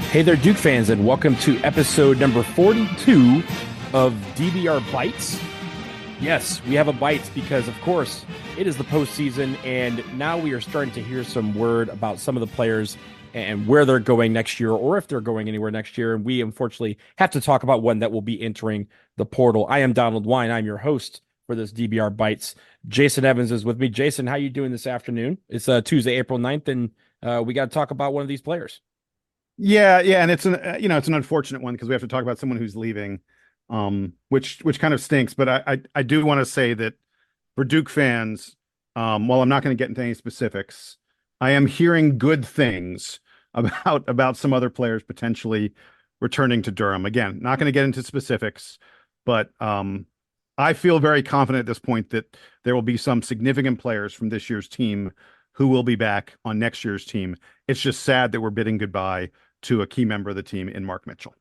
Hey there, Duke fans, and welcome to episode number 42 of DBR Bites. Yes, we have a Bites because, of course, it is the postseason, and now we are starting to hear some word about some of the players and where they're going next year, or if they're going anywhere next year. And we, unfortunately, have to talk about one that will be entering the portal. I am Donald Wine. I'm your host for this DBR Bites. Jason Evans is with me. Jason, how you doing this afternoon? It's Tuesday, April 9th, and we got to talk about one of these players. Yeah, and it's an unfortunate one because we have to talk about someone who's leaving, which kind of stinks. But I do want to say that for Duke fans, while I'm not going to get into any specifics, I am hearing good things about some other players potentially returning to Durham. Again, not going to get into specifics, but I feel very confident at this point that there will be some significant players from this year's team who will be back on next year's team. It's just sad that we're bidding goodbye to a key member of the team in Mark Mitchell.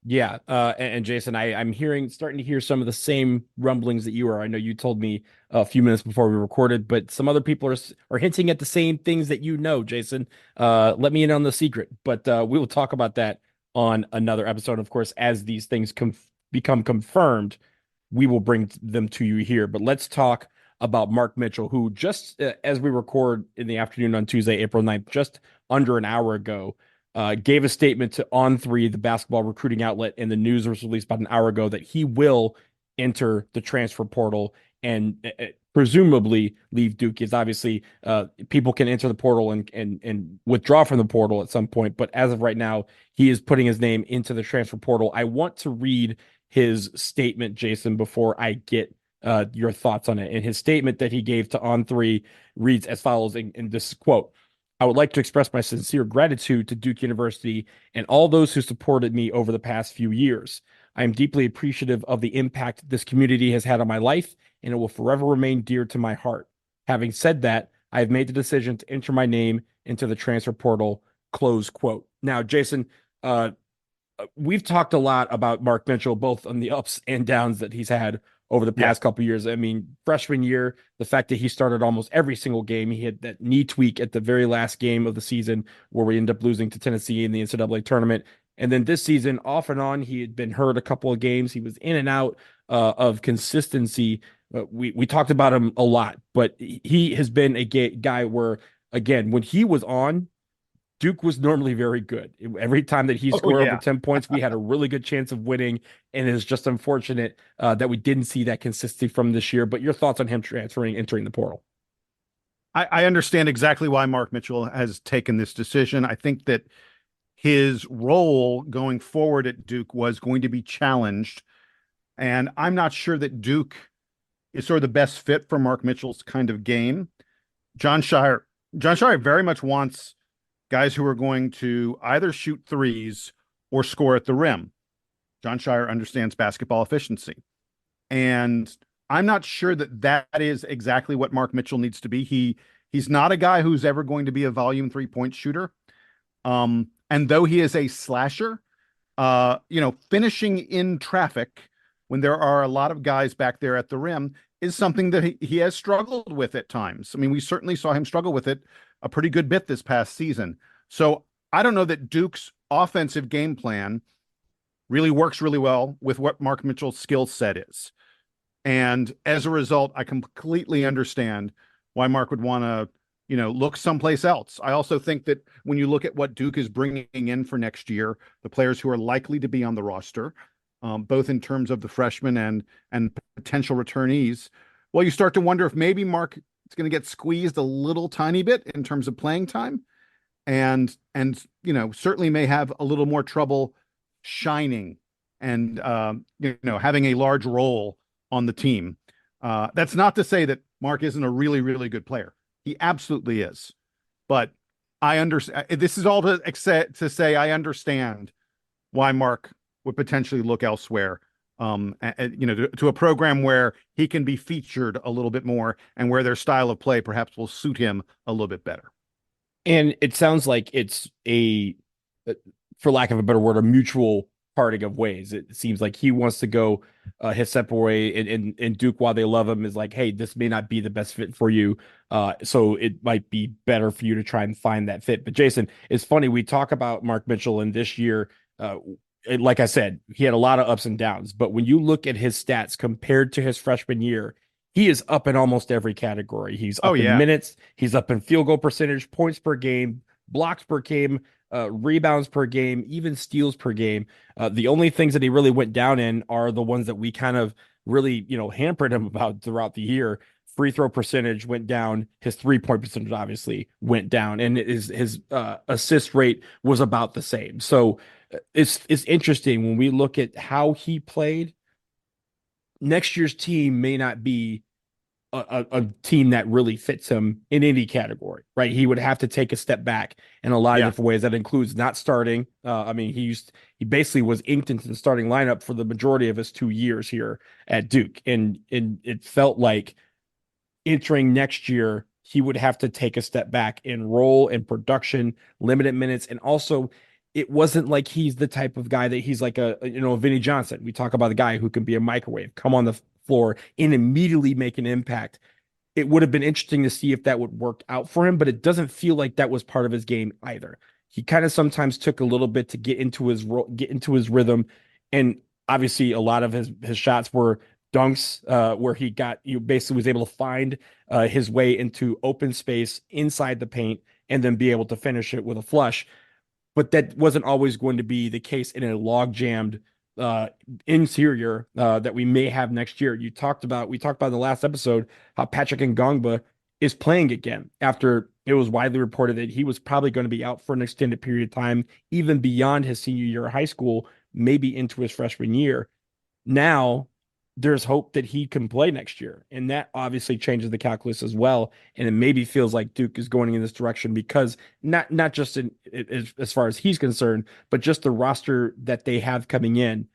Yeah, and Jason, I'm starting to hear some of the same rumblings that you are. I know you told me a few minutes before we recorded, but some other people are hinting at the same things that you know, Jason. Let me in on the secret, but we will talk about that on another episode. Of course, as these things become confirmed, we will bring them to you here. But let's talk about Mark Mitchell, who just as we record in the afternoon on Tuesday, April 9th, just under an hour ago, gave a statement to On3, the basketball recruiting outlet, and the news was released about an hour ago that he will enter the transfer portal and presumably leave Duke. Is obviously people can enter the portal and withdraw from the portal at some point, but as of right now, he is putting his name into the transfer portal. I want to read his statement, Jason, before I get your thoughts on it. And his statement that he gave to On3 reads as follows, in this quote: "I would like to express my sincere gratitude to Duke University and all those who supported me over the past few years. I am deeply appreciative of the impact this community has had on my life, and it will forever remain dear to my heart. Having said that, I have made the decision to enter my name into the transfer portal." Close quote. Now, Jason, we've talked a lot about Mark Mitchell, both on the ups and downs that he's had over the Yeah. past couple of years. I mean, freshman year, the fact that he started almost every single game, he had that knee tweak at the very last game of the season where we ended up losing to Tennessee in the NCAA tournament. And then this season, off and on, he had been hurt a couple of games. He was in and out of consistency. We talked about him a lot, but he has been a guy where, again, when he was on, Duke was normally very good. Every time that he Oh scored over yeah. 10 points, we had a really good chance of winning. And it's just unfortunate that we didn't see that consistency from this year. But your thoughts on him entering the portal? I understand exactly why Mark Mitchell has taken this decision. I think that his role going forward at Duke was going to be challenged. And I'm not sure that Duke is sort of the best fit for Mark Mitchell's kind of game. John Shire, John Shire very much wants guys who are going to either shoot threes or score at the rim. John Shire understands basketball efficiency. And I'm not sure that that is exactly what Mark Mitchell needs to be. He's not a guy who's ever going to be a volume 3-point shooter. And though he is a slasher, finishing in traffic when there are a lot of guys back there at the rim is something that he has struggled with at times. I mean, we certainly saw him struggle with it a pretty good bit this past season. So I don't know that Duke's offensive game plan really works really well with what Mark Mitchell's skill set is. And as a result, I completely understand why Mark would want to, look someplace else. I also think that when you look at what Duke is bringing in for next year, the players who are likely to be on the roster, both in terms of the freshmen and potential returnees, well, you start to wonder if maybe Mark is going to get squeezed a little tiny bit in terms of playing time, and certainly may have a little more trouble shining and having a large role on the team. That's not to say that Mark isn't a really, really good player. He absolutely is. But I understand. This is all to say I understand why Mark would potentially look elsewhere, to a program where he can be featured a little bit more and where their style of play perhaps will suit him a little bit better. And it sounds like it's for lack of a better word, a mutual parting of ways. It seems like he wants to go his separate way, and Duke, while they love him, is like, hey, this may not be the best fit for you. So it might be better for you to try and find that fit. But Jason, it's funny, we talk about Mark Mitchell, and this year, like I said, he had a lot of ups and downs. But when you look at his stats compared to his freshman year, he is up in almost every category. He's Oh up in yeah. minutes, he's up in field goal percentage, points per game, blocks per game, rebounds per game, even steals per game. The only things that he really went down in are the ones that we kind of really, hampered him about throughout the year. Free throw percentage went down. His 3-point percentage obviously went down, and his assist rate was about the same. So it's interesting when we look at how he played. Next year's team may not be a team that really fits him in any category, right? He would have to take a step back in a lot of Yeah. different ways. That includes not starting. I mean, he basically was inked into the starting lineup for the majority of his 2 years here at Duke, and it felt like entering next year he would have to take a step back in role and production, limited minutes, and also it wasn't like he's the type of guy that he's like a Vinny Johnson. We talk about the guy who can be a microwave, come on the floor and immediately make an impact. It would have been interesting to see if that would work out for him, but it doesn't feel like that was part of his game either. He kind of sometimes took a little bit to get into his role, get into his rhythm, and obviously a lot of his shots were dunks, where he basically was able to find his way into open space inside the paint and then be able to finish it with a flush. But that wasn't always going to be the case in a log jammed uh, interior that we may have next year. We talked about in the last episode how Patrick Ngongba is playing again after it was widely reported that he was probably going to be out for an extended period of time, even beyond his senior year of high school, maybe into his freshman year. Now there's hope that he can play next year. And that obviously changes the calculus as well. And it maybe feels like Duke is going in this direction because not just as far as he's concerned, but just the roster that they have coming in,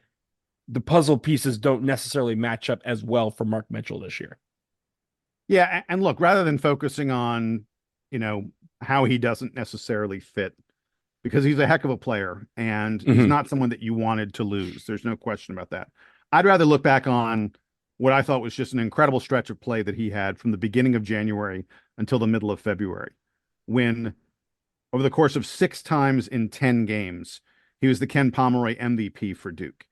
the puzzle pieces don't necessarily match up as well for Mark Mitchell this year. Yeah, and look, rather than focusing on, you know, how he doesn't necessarily fit, because he's a heck of a player and he's Mhm. not someone that you wanted to lose. There's no question about that. I'd rather look back on what I thought was just an incredible stretch of play that he had from the beginning of January until the middle of February, when over the course of 6 times in 10 games, he was the Ken Pomeroy MVP for Duke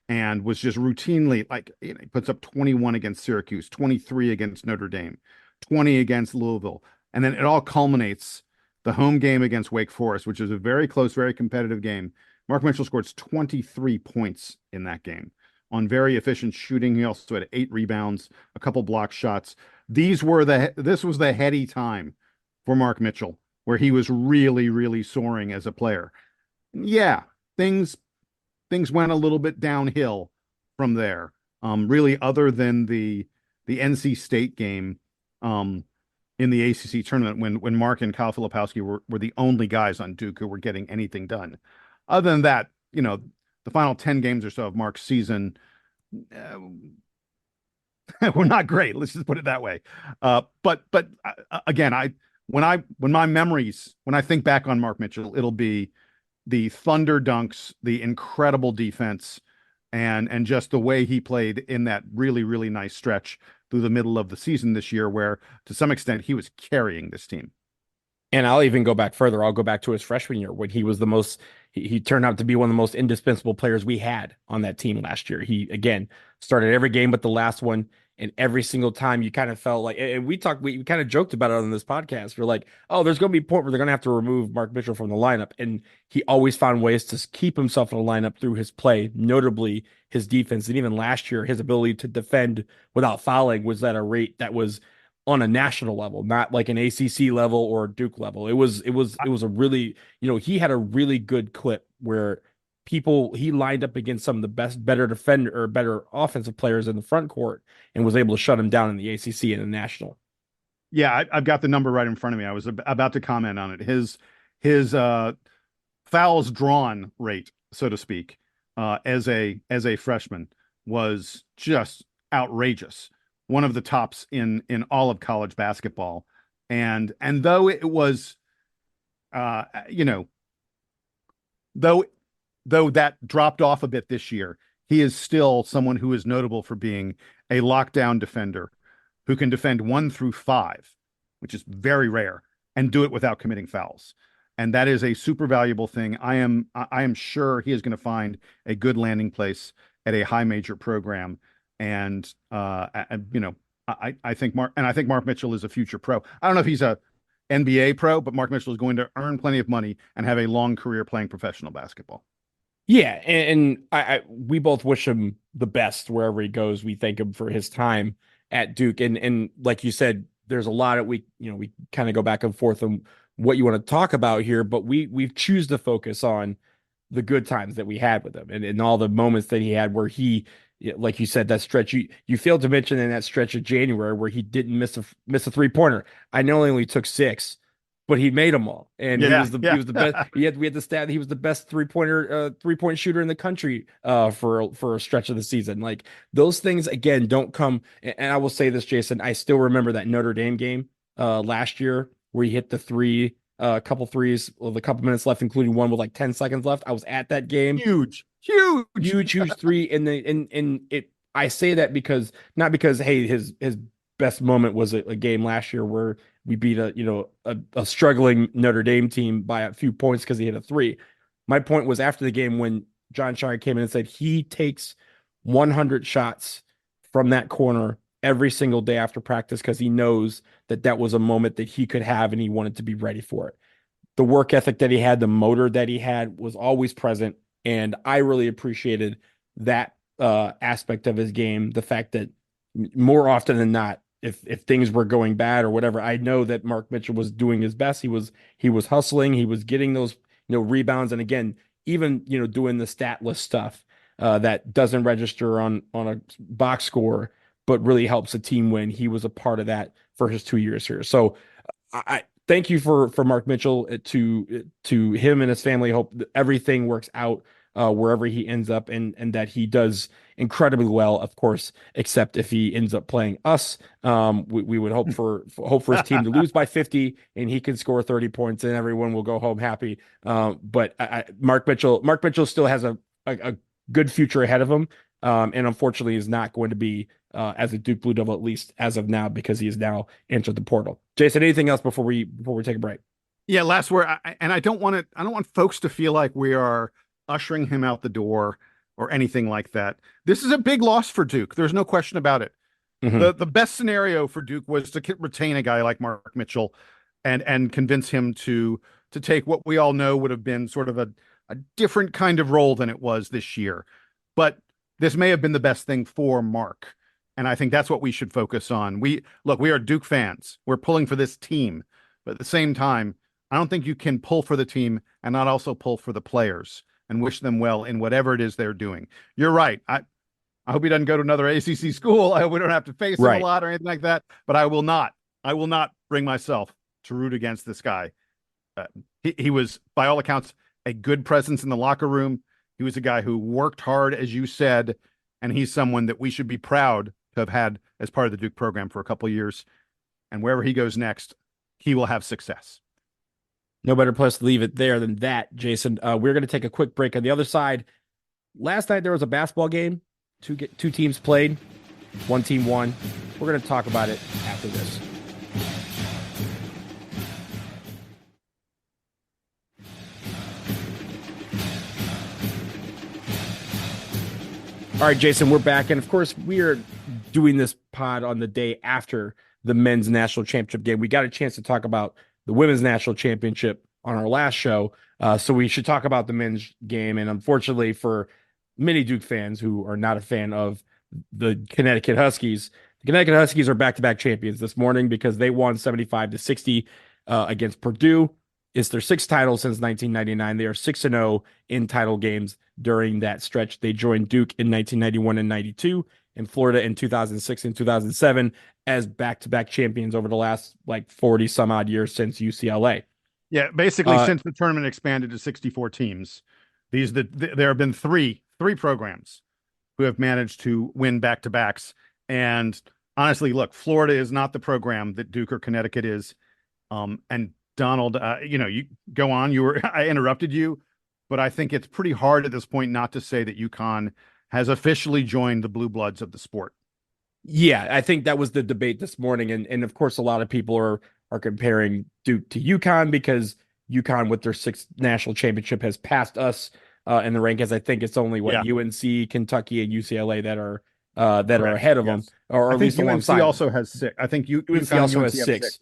and was just routinely like, he puts up 21 against Syracuse, 23 against Notre Dame, 20 against Louisville. And then it all culminates the home game against Wake Forest, which is a very close, very competitive game. Mark Mitchell scores 23 points in that game on very efficient shooting. He also had 8 rebounds, a couple block shots. This was the heady time for Mark Mitchell, where he was really, really soaring as a player. Yeah, things things went a little bit downhill from there. Really, other than the NC State game in the ACC tournament when Mark and Kyle Filipowski were the only guys on Duke who were getting anything done. Other than that, the final 10 games or so of Mark's season uh, were not great. Let's just put it that way. But again, when I think back on Mark Mitchell, it'll be the thunder dunks, the incredible defense, and just the way he played in that really, really nice stretch through the middle of the season this year, where to some extent he was carrying this team. And I'll even go back further. I'll go back to his freshman year when he was he turned out to be one of the most indispensable players we had on that team last year. He, again, started every game but the last one. And every single time you kind of felt like, and we kind of joked about it on this podcast. We're like, oh, there's going to be a point where they're going to have to remove Mark Mitchell from the lineup. And he always found ways to keep himself in the lineup through his play, notably his defense. And even last year, his ability to defend without fouling was at a rate that was on a national level, not like an ACC level or Duke level. It was a really, he had a really good clip where he lined up against some of the better defender or better offensive players in the front court and was able to shut him down in the ACC and the national. Yeah, I've got the number right in front of me. I was about to comment on it. His fouls drawn rate, so to speak, as a freshman was just outrageous. One of the tops in all of college basketball. And though it was, uh, you know, though though that dropped off a bit this year, he is still someone who is notable for being a lockdown defender who can defend 1 through 5, which is very rare, and do it without committing fouls. And that is a super valuable thing. I am sure he is going to find a good landing place at a high major program. And I think Mark Mitchell is a future pro. I don't know if he's a NBA pro, but Mark Mitchell is going to earn plenty of money and have a long career playing professional basketball. Yeah, and we both wish him the best wherever he goes. We thank him for his time at Duke, and like you said, there's a lot of we kind of go back and forth on what you want to talk about here, but we choose to focus on the good times that we had with him and all the moments that he had where he, like you said, that stretch you failed to mention in that stretch of January where he didn't miss a 3-pointer. I know he only took 6, but he made them all, and Yeah, he yeah. was the best. We had the stat that he was the best 3-point shooter in the country for a stretch of the season. Like those things again don't come. And I will say this, Jason, I still remember that Notre Dame game last year where he hit the three. A couple threes with a couple minutes left, including one with like 10 seconds left. I was at that game. Huge, huge. Huge three. In it, I say that because not because hey, his best moment was a game last year where we beat a struggling Notre Dame team by a few points because he hit a three. My point was after the game when John Shire came in and said he takes 100 shots from that corner every single day after practice because he knows that was a moment that he could have and he wanted to be ready for it. The work ethic that he had, the motor that he had was always present. And I really appreciated that aspect of his game. The fact that more often than not, if things were going bad or whatever, I know that Mark Mitchell was doing his best. He was hustling, he was getting those rebounds, and again, even doing the statless stuff that doesn't register on a box score, but really helps a team win. He was a part of that for his 2 years here. So I thank you for Mark Mitchell to him and his family. Hope that everything works out wherever he ends up and that he does incredibly well, of course, except if he ends up playing us. We would hope for his team to lose by 50 and he can score 30 points and everyone will go home happy. But Mark Mitchell still has a good future ahead of him. And unfortunately is not going to be as a Duke Blue Devil, at least as of now, because he has now entered the portal. Jason, anything else before we take a break? Yeah, last word. I don't want folks to feel like we are ushering him out the door or anything like that. This is a big loss for Duke. There's no question about it. Mm-hmm. The best scenario for Duke was to retain a guy like Mark Mitchell and convince him to take what we all know would have been sort of a different kind of role than it was this year. But this may have been the best thing for Mark. And I think that's what we should focus on. We are Duke fans. We're pulling for this team. But at the same time, I don't think you can pull for the team and not also pull for the players and wish them well in whatever it is they're doing. You're right. I hope he doesn't go to another ACC school. I hope we don't have to face him a lot or anything like that. But I will not bring myself to root against this guy. He was, by all accounts, a good presence in the locker room. He was a guy who worked hard, as you said, and he's someone that we should be proud to have had as part of the Duke program for a couple of years. And wherever he goes next, he will have success. No better place to leave it there than that, Jason. We're going to take a quick break. On the other side, last night there was a basketball game. Two teams played. One team won. We're going to talk about it after this. All right, Jason, we're back. And of course, we are doing this pod on the day after the men's national championship game. We got a chance to talk about the women's national championship on our last show. So we should talk about the men's game. And unfortunately for many Duke fans who are not a fan of the Connecticut Huskies, the Connecticut Huskies are back-to-back champions this morning because they won 75-60 against Purdue. It's their 6th title since 1999. They are 6-0 in title games during that stretch. They joined Duke in 1991 and 92, and Florida in 2006 and 2007 as back-to-back champions over the last 40 some odd years since UCLA. Yeah, basically since the tournament expanded to 64 teams, there have been three programs who have managed to win back-to-backs. And honestly, look, Florida is not the program that Duke or Connecticut is. And Donald, you go on. I interrupted you. but I think it's pretty hard at this point not to say that UConn has officially joined the blue bloods of the sport. Yeah, I think that was the debate this morning, and of course, a lot of people are comparing Duke to UConn because UConn, with their sixth national championship, has passed us in the rankings. I think it's only what Yeah, UNC, Kentucky, and UCLA that are correct. ahead of them, Yes. or I at think least UNC alongside them. also has six. I think UNC UConn and also UNC has have six. six.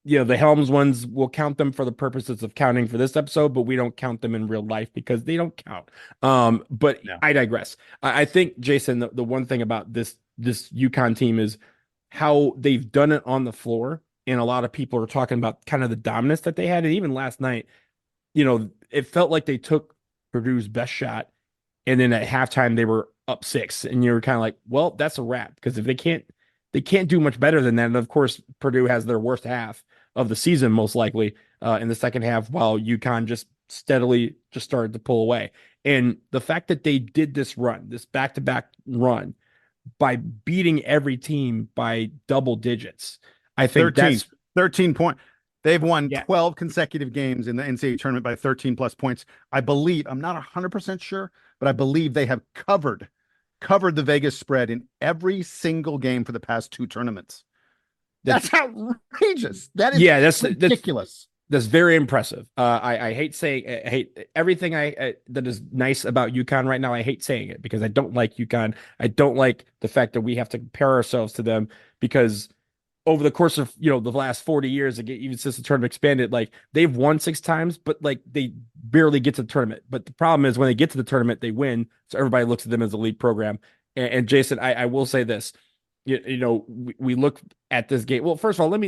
You know, the Helms ones, will count them for the purposes of counting for this episode, but we don't count them in real life because they don't count. But Yeah. I digress. I think, Jason, the one thing about this UConn team is how they've done it on the floor. And a lot of people are talking about kind of the dominance that they had. And even last night, it felt like they took Purdue's best shot. And then at halftime, they were up six. And you're kind of like, well, that's a wrap. Because if they can't do much better than that. And of course, Purdue has their worst half of the season, most likely, in the second half, while UConn just steadily just started to pull away. And the fact that they did this back-to-back run, by beating every team by double digits. I think 13, that's 13 point. They've won yeah, 12 consecutive games in the NCAA tournament by 13 plus points. I believe, I'm not 100% sure, but I believe they have covered the Vegas spread in every single game for the past two tournaments. that's That's outrageous. That is yeah, that's ridiculous. that's very impressive. I hate saying I hate everything that is nice about UConn right now. I hate saying it because I don't like UConn. I don't like the fact that we have to compare ourselves to them because over the course of the last 40 years, even since the tournament expanded, like they've won six times, but like they barely get to the tournament. But the problem is when they get to the tournament, they win, so everybody looks at them as a elite program. And Jason, I will say this: we look at this game. Well, first of all, let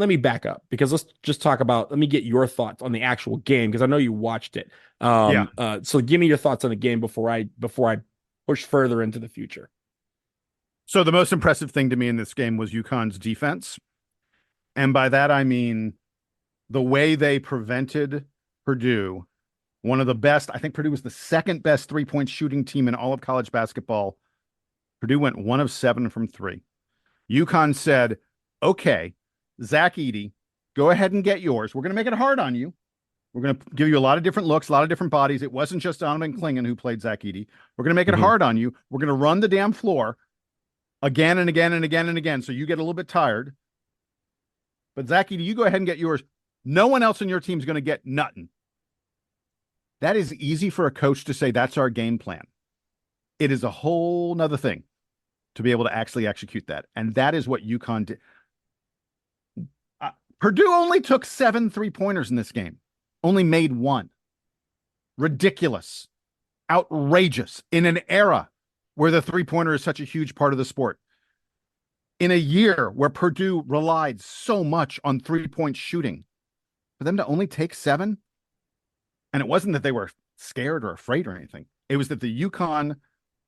me back up because let's just talk about. Let me get your thoughts on the actual game because I know you watched it. Yeah. So give me your thoughts on the game before I push further into the future. So the most impressive thing to me in this game was UConn's defense. And by that, I mean the way they prevented Purdue, one of the best. I think Purdue was the second best 3-point shooting team in all of college basketball. Purdue went 1 of 7 from 3. UConn said, okay, Zach Edey, go ahead and get yours. We're going to make it hard on you. We're going to give you a lot of different looks, a lot of different bodies. It wasn't just Donovan Clingan who played Zach Edey. We're going to make it hard on you. We're going to run the damn floor again and again and again and again. So you get a little bit tired. But Zach Edey, you go ahead and get yours. No one else in your team is going to get nothing. That is easy for a coach to say that's our game plan. It is a whole nother thing to be able to actually execute that. And that is what UConn did. Purdue only took 7 3-pointers in this game, only made 1. Ridiculous, outrageous in an era where the 3-pointer is such a huge part of the sport. In a year where Purdue relied so much on 3-point shooting, for them to only take 7, and it wasn't that they were scared or afraid or anything. It was that the UConn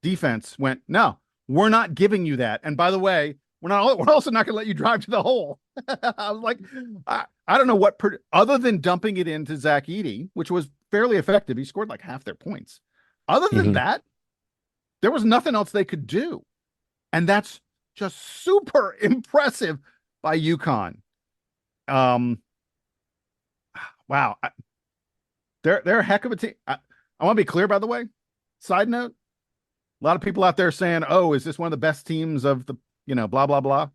defense went, no, we're not giving you that. And by the way, we're also not going to let you drive to the hole. I was like, I don't know what, other than dumping it into Zach Edey, which was fairly effective. He scored like half their points. Other than that, there was nothing else they could do. And that's just super impressive by UConn. Wow. They're a heck of a team. I want to be clear, by the way. Side note, a lot of people out there saying, oh, is this one of the best teams of the, blah, blah, blah.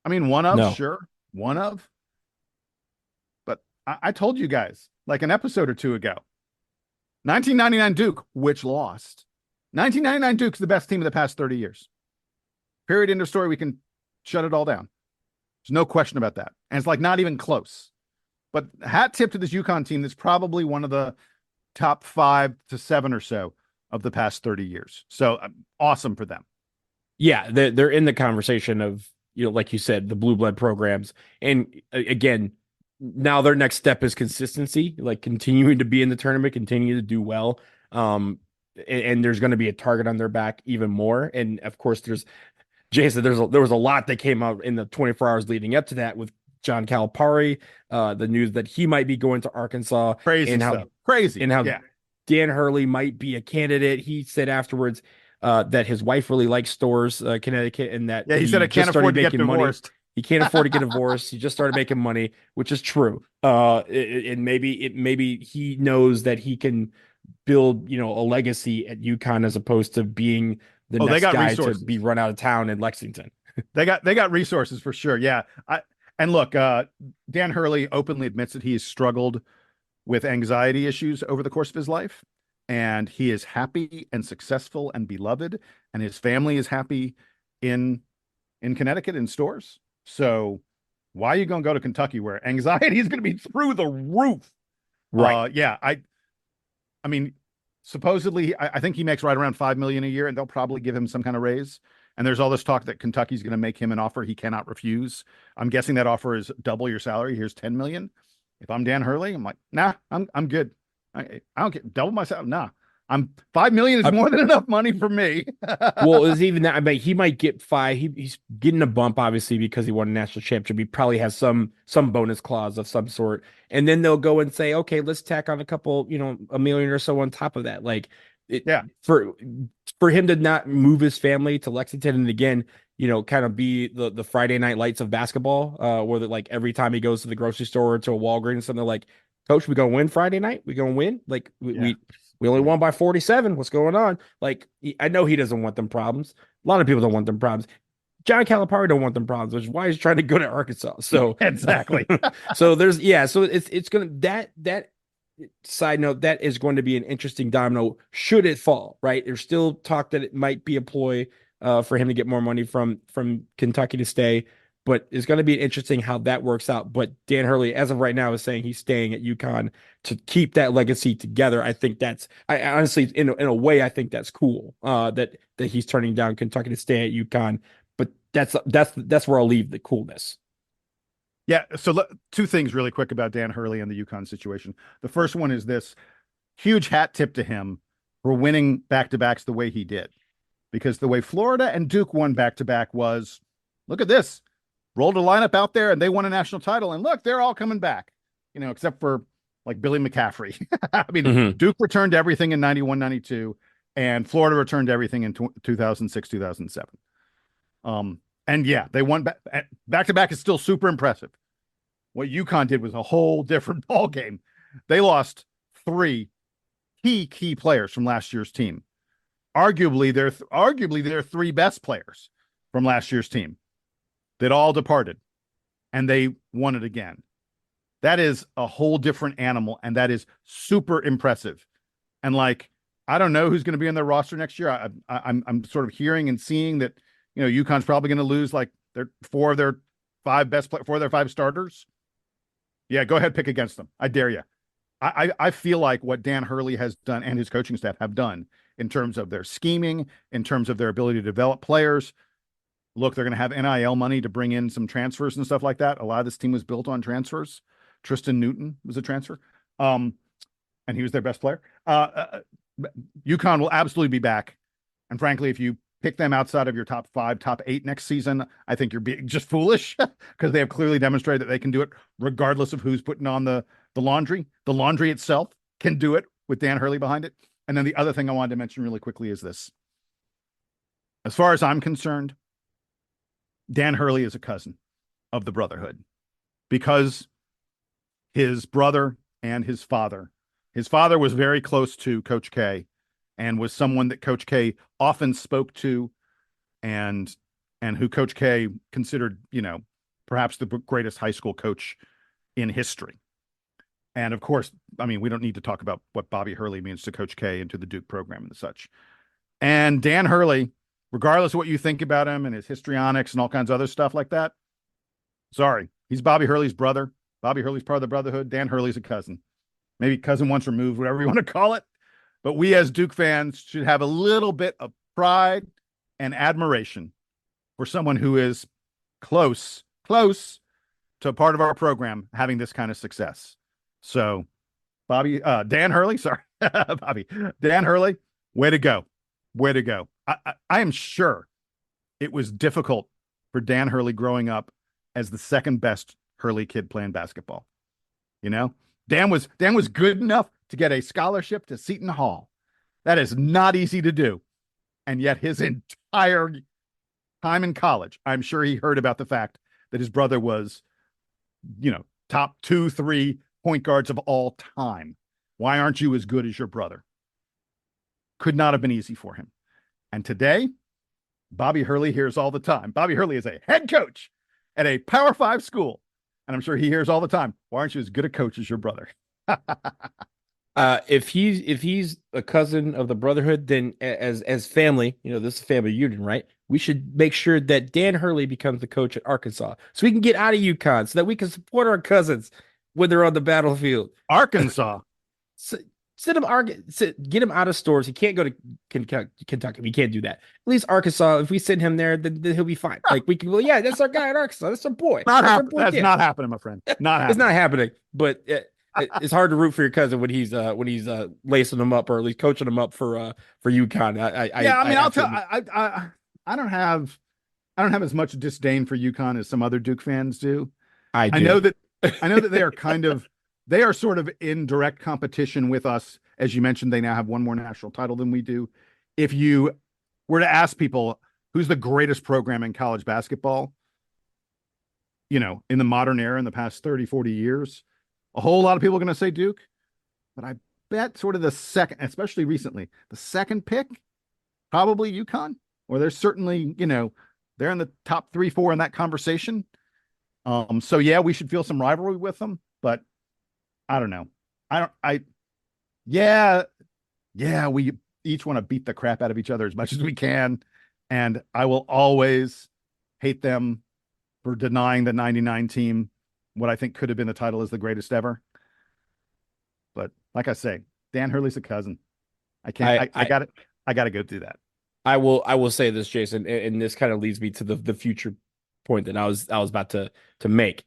I mean, one of, No. sure. One of. But I told you guys, like an episode or two ago, 1999 Duke, which lost. 1999 Duke's the best team of the past 30 years. Period, end of story. We can shut it all down. There's no question about that. And it's like not even close. But hat tip to this UConn team that's probably one of the top 5 to 7 or so of the past 30 years. So awesome for them. Yeah, they're in the conversation of, like you said, the blue blood programs. And again, now their next step is consistency, like continuing to be in the tournament, continue to do well. And there's going to be a target on their back even more. And of course, Jason, there was a lot that came out in the 24 hours leading up to that with John Calipari, the news that he might be going to Arkansas. Crazy and stuff. Crazy. And how yeah. Dan Hurley might be a candidate. He said afterwards that his wife really likes Stores, Connecticut, and that he said I can't afford to get divorced. Money. He can't afford to get divorced. He just started making money, which is true. And maybe he knows that he can build, a legacy at UConn as opposed to being the Oh, they next got guy to be resources. run out of town in Lexington. They got resources for sure. Yeah. And look, Dan Hurley openly admits that he has struggled with anxiety issues over the course of his life, and he is happy and successful and beloved, and his family is happy in Connecticut in stores. So why are you going to go to Kentucky where anxiety is going to be through the roof? Right. Yeah, I mean, supposedly, I think he makes right around 5 million a year, and they'll probably give him some kind of raise. And there's all this talk that Kentucky's going to make him an offer he cannot refuse. I'm guessing that offer is double your salary. Here's 10 million. If I'm Dan Hurley, I'm like, nah, I'm good. I don't get double my salary. Nah, I'm 5 million is I, more than enough money for me. Well, is even that? I mean, he might get five. He's getting a bump, obviously, because he won a national championship. He probably has some bonus clause of some sort, and then they'll go and say, okay, let's tack on a couple, a million or so on top of that. Like it Yeah, for him to not move his family to Lexington and again, kind of be the Friday night lights of basketball, where like every time he goes to the grocery store or to a Walgreens, something like, Coach, we gonna win Friday night? We gonna win? Like yeah, we only won by 47. What's going on? Like, I know he doesn't want them problems. A lot of people don't want them problems. John Calipari don't want them problems, which is why he's trying to go to Arkansas. So, exactly. so there's so it's gonna that side note that is going to be an interesting domino should it fall. Right, there's still talk that it might be a ploy for him to get more money from Kentucky to stay. But it's going to be interesting how that works out. But Dan Hurley, as of right now, is saying he's staying at UConn to keep that legacy together. I think I honestly, in a way, I think that's cool. That he's turning down Kentucky to stay at UConn. But that's where I'll leave the coolness. Yeah. So two things really quick about Dan Hurley and the UConn situation. The first one is this huge hat tip to him for winning back-to-backs the way he did. Because the way Florida and Duke won back-to-back was, look at this, rolled a lineup out there and they won a national title. And look, they're all coming back, except for like Billy McCaffrey. I mean, Mm-hmm. Duke returned everything in 91, 92, and Florida returned everything in 2006, 2007. And yeah, they won back-to-back is still super impressive. What UConn did was a whole different ball game. They lost three key players from last year's team. Arguably, their three best players from last year's team that all departed, and they won it again. That is a whole different animal, and that is super impressive. And like, I don't know who's going to be on their roster next year. I'm sort of hearing and seeing that UConn's probably going to lose like four of their five starters. Yeah, go ahead, pick against them. I dare you. I feel like what Dan Hurley has done and his coaching staff have done in terms of their scheming, in terms of their ability to develop players. Look, they're going to have NIL money to bring in some transfers and stuff like that. A lot of this team was built on transfers. Tristan Newton was a transfer, and he was their best player. UConn will absolutely be back. And frankly, if you pick them outside of your top 5, top 8 next season, I think you're being just foolish because they have clearly demonstrated that they can do it regardless of who's putting on the laundry. The laundry itself can do it with Dan Hurley behind it. And then the other thing I wanted to mention really quickly is this. As far as I'm concerned, Dan Hurley is a cousin of the Brotherhood because his brother and his father was very close to Coach K and was someone that Coach K often spoke to and who Coach K considered, perhaps the greatest high school coach in history. And of course, I mean, we don't need to talk about what Bobby Hurley means to Coach K and to the Duke program and such. And Dan Hurley, regardless of what you think about him and his histrionics and all kinds of other stuff like that, sorry, he's Bobby Hurley's brother. Bobby Hurley's part of the Brotherhood. Dan Hurley's a cousin. Maybe cousin once removed, whatever you want to call it. But we as Duke fans should have a little bit of pride and admiration for someone who is close to a part of our program having this kind of success. So Dan Hurley, sorry, Dan Hurley, way to go. Way to go. I am sure it was difficult for Dan Hurley growing up as the second best Hurley kid playing basketball. Dan was good enough to get a scholarship to Seton Hall. That is not easy to do. And yet his entire time in college, I'm sure he heard about the fact that his brother was, top 2, 3 point guards of all time. Why aren't you as good as your brother? could not have been easy for him. And today, Bobby Hurley hears all the time. Bobby Hurley is a head coach at a Power Five school. And I'm sure he hears all the time, why aren't you as good a coach as your brother? If he's a cousin of the Brotherhood, then as family, this is a family union, right? We should make sure that Dan Hurley becomes the coach at Arkansas, so we can get out of UConn, so that we can support our cousins when they're on the battlefield. Arkansas. So, get him out of stores. He can't go to Kentucky. We can't do that. At least Arkansas, if we send him there, then he'll be fine. Like we can, well, yeah, that's our guy at Arkansas. That's our boy. That's not happening, my friend. Not happening. It's not happening. But it's hard to root for your cousin when he's lacing them up, or at least coaching them up for UConn. I don't have as much disdain for UConn as some other Duke fans do. I do. I know that they are sort of in direct competition with us. As you mentioned, they now have one more national title than we do. If you were to ask people who's the greatest program in college basketball, in the modern era, in the past 30, 40 years, a whole lot of people are going to say Duke. But I bet sort of the second, especially recently, the second pick, probably UConn, or they're certainly, they're in the top 3, 4 in that conversation. So yeah, we should feel some rivalry with them, but I don't know. We each want to beat the crap out of each other as much as we can. And I will always hate them for denying the 99 team what I think could have been the title as the greatest ever. But like I say, Dan Hurley's a cousin. I got to go do that. I will say this, Jason, and this kind of leads me to the future point that I was about to make.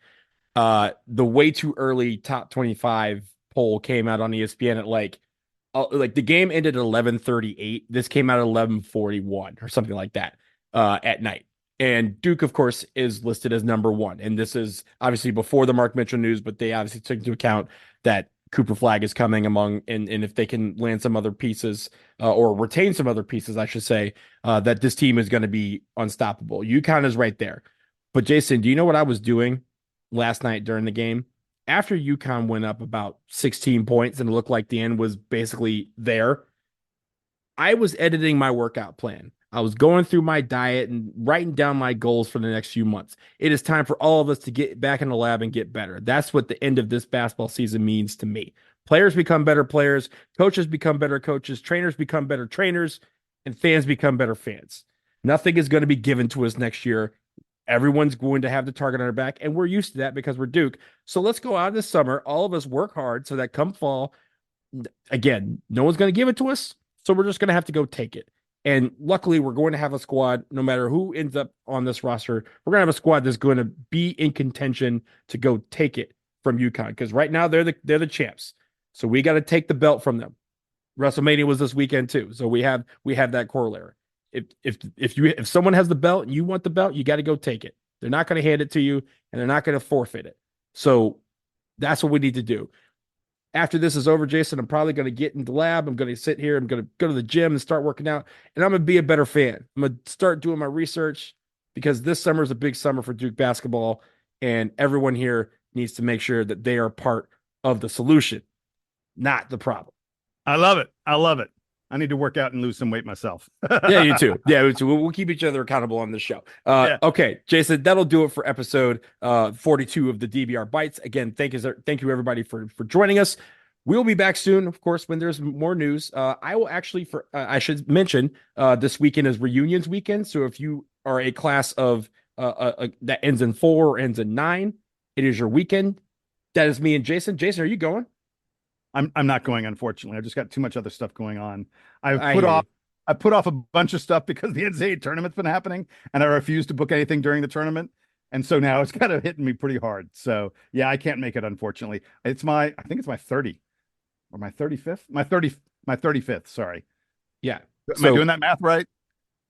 The way too early top 25 poll came out on ESPN at like the game ended at 11:38. This came out at 11:41 or something like that at night. And Duke, of course, is listed as number 1. And this is obviously before the Mark Mitchell news, but they obviously took into account that Cooper Flag is coming among, and if they can land some other pieces or retain some other pieces, I should say, that this team is going to be unstoppable. UConn is right there. But Jason, do you know what I was doing last night during the game? After UConn went up about 16 points and it looked like the end was basically there, I was editing my workout plan. I was going through my diet and writing down my goals for the next few months. It is time for all of us to get back in the lab and get better. That's what the end of this basketball season means to me. Players become better players, coaches become better coaches, trainers become better trainers, and fans become better fans. Nothing is going to be given to us next year. Everyone's going to have the target on our back, and we're used to that because we're Duke. So let's go out this summer. All of us work hard so that come fall, again, no one's going to give it to us. So we're just going to have to go take it. And luckily, we're going to have a squad, no matter who ends up on this roster, we're going to have a squad that's going to be in contention to go take it from UConn. Because right now, they're the champs. So we got to take the belt from them. WrestleMania was this weekend too. So we have that corollary. If someone has the belt and you want the belt, you got to go take it. They're not going to hand it to you, and they're not going to forfeit it. So that's what we need to do. After this is over, Jason, I'm probably going to get in the lab. I'm going to sit here. I'm going to go to the gym and start working out, and I'm going to be a better fan. I'm going to start doing my research, because this summer is a big summer for Duke basketball, and everyone here needs to make sure that they are part of the solution, not the problem. I love it. I need to work out and lose some weight myself. Yeah, you too. Yeah, you too. We'll keep each other accountable on this show. Yeah. Okay, Jason, that'll do it for episode 42 of the DBR Bites. Again, thank you everybody for joining us. We'll be back soon, of course, when there's more news. I will actually, I should mention, this weekend is reunions weekend. So if you are a class of that ends in 4 or ends in 9, it is your weekend. That is me and Jason. Jason, are you going? I'm not going, unfortunately. I've just got too much other stuff going on. I put off a bunch of stuff because the NCAA tournament's been happening, and I refused to book anything during the tournament. And so now it's kind of hitting me pretty hard. So yeah, I can't make it, unfortunately. I think it's my 30 or my 35th, my 35th. Sorry. Yeah. Am I doing that math right?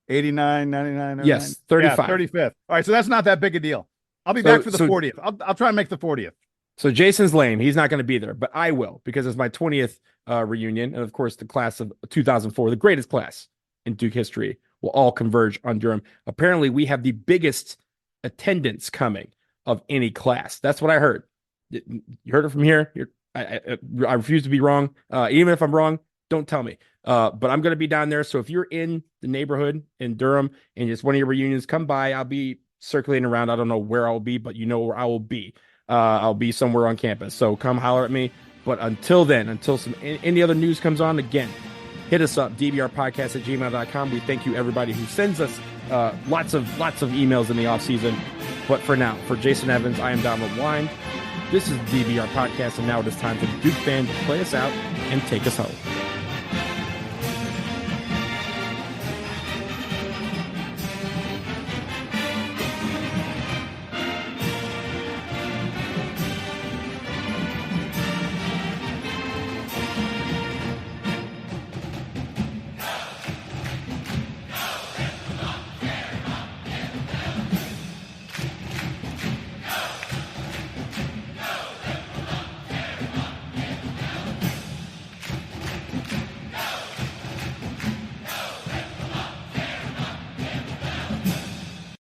89, 99. 99? Yes. 35. Yeah, 35th. All right. So that's not that big a deal. I'll be back for the 40th. I'll try and make the 40th. So Jason's lame. He's not going to be there, but I will, because it's my 20th reunion. And of course, the class of 2004, the greatest class in Duke history, will all converge on Durham. Apparently, we have the biggest attendance coming of any class. That's what I heard. You heard it from here. I refuse to be wrong. Even if I'm wrong, don't tell me. But I'm going to be down there. So if you're in the neighborhood in Durham and it's one of your reunions, come by. I'll be circulating around. I don't know where I'll be, but you know where I will be. I'll be somewhere on campus. So come holler at me. But until then, until any other news comes on, again, hit us up, dbrpodcast@gmail.com. We thank you, everybody who sends us lots of emails in the off season. But for now, for Jason Evans, I am Donald Wine. This is the DBR Podcast, and now it is time for the Duke band to play us out and take us home.